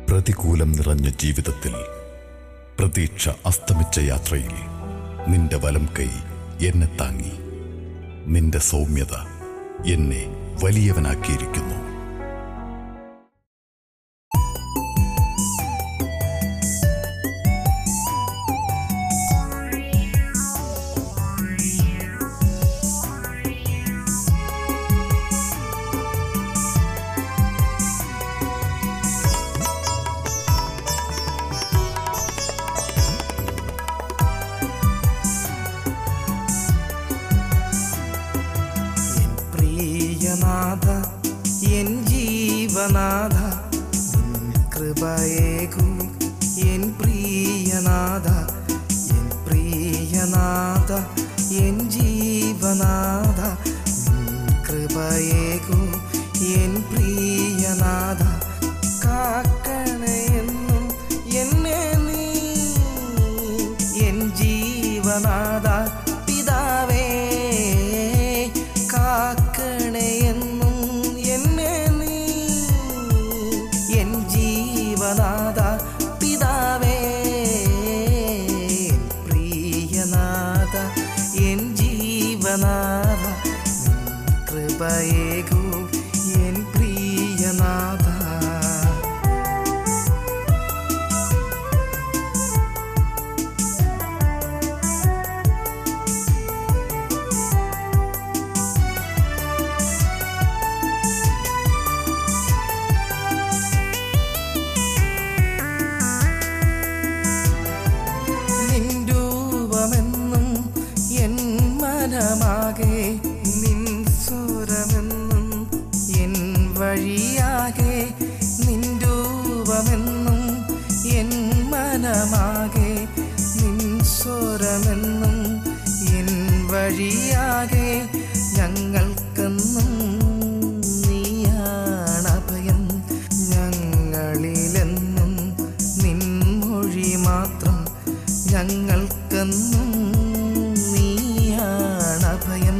പ്രതികൂലം നിറഞ്ഞ ജീവിതത്തിൽ, പ്രതീക്ഷ അസ്തമിച്ച യാത്രയിൽ നിന്റെ വലം കൈ എന്നെ താങ്ങി. നിന്റെ സൗമ്യത എന്നെ വലിയവനാക്കിയിരിക്കുന്നു. നാഥ എൻ ജീവനാഥ കൃപയേകൂ എൻ പ്രിയനാഥ എൻ പ്രിയനാഥ എൻ ജീവനാഥ കൃപയേകൂ എൻ പ്രിയനാഥ കാക്കണേ എന്നും എന്നെ നീ എൻ ജീവനാഥ പിതാവേ കാക്കണേ എന്നും എന്നെ നീ എൻ ജീവനാഥ പിതാവേ പ്രിയനാഥ എൻ ജീവനാഥ കൃപയേകൂ എൻ പ്രിയനാഥ. മനമാകെ നിൻ സ്വരമെന്നും എൻ വഴിയാകെ നിൻ രൂപമെന്നും എൻ മനമാകെ നിൻ സ്വരമെന്നും എൻ വഴിയാകെ ഞങ്ങൾക്കെന്നും നീയാണഭയം. ഞങ്ങളിലെന്നും നിൻ മൊഴി മാത്രം ഞങ്ങൾക്കെന്നും ഭയം.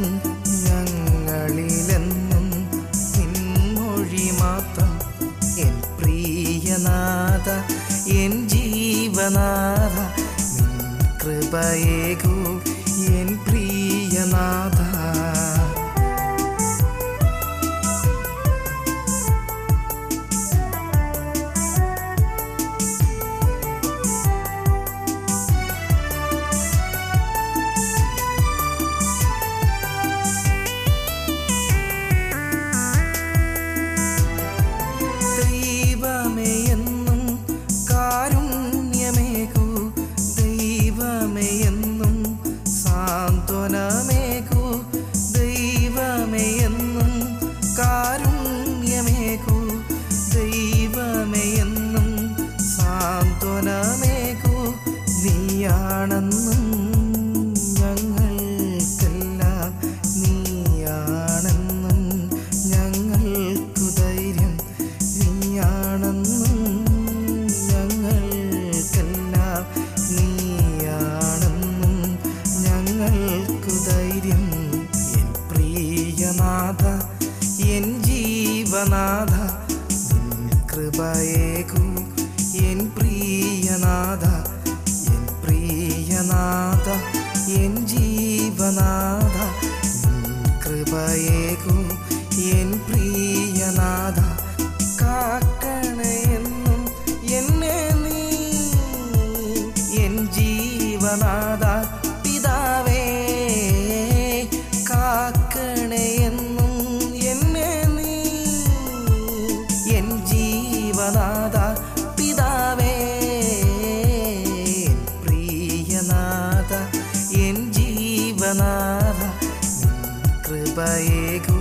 ഞങ്ങളിലെന്നും നിൻമൊഴി മാത്രം എൻ പ്രിയനാഥ എൻ ജീവനാഥ കൃപയേകൂ എൻ പ്രിയനാഥ. കാരുണ്യമേകൂ ദൈവമേയെന്നും സാന്ത്വനമേകൂ നീയാണെന്നും ഞങ്ങൾക്കെല്ലാം നീയാണെന്നും ഞങ്ങൾക്കു ധൈര്യം നീയാണെന്നും ഞങ്ങൾക്കെല്ലാം നീയാണെന്നും ഞങ്ങൾക്കു ധൈര്യം എൻ പ്രിയനാഥ എൻ ജീവനാഥ കൃപയേകൂ എൻ പ്രിയനാഥ എൻ പ്രിയനാഥ എൻ ജീവനാഥ കൃപയേകൂ എൻ പ്രിയനാഥ കാക്കണേ എന്നും എന്നെ നീ എൻ ജീവനാഥ പിതാവേ കാക്കണേ എന്നും എന്നെ നീ എൻ ജീവനാഥ പിതാവേ പ്രിയനാഥ എൻ ജീവനാഥ കൃപയേകൂ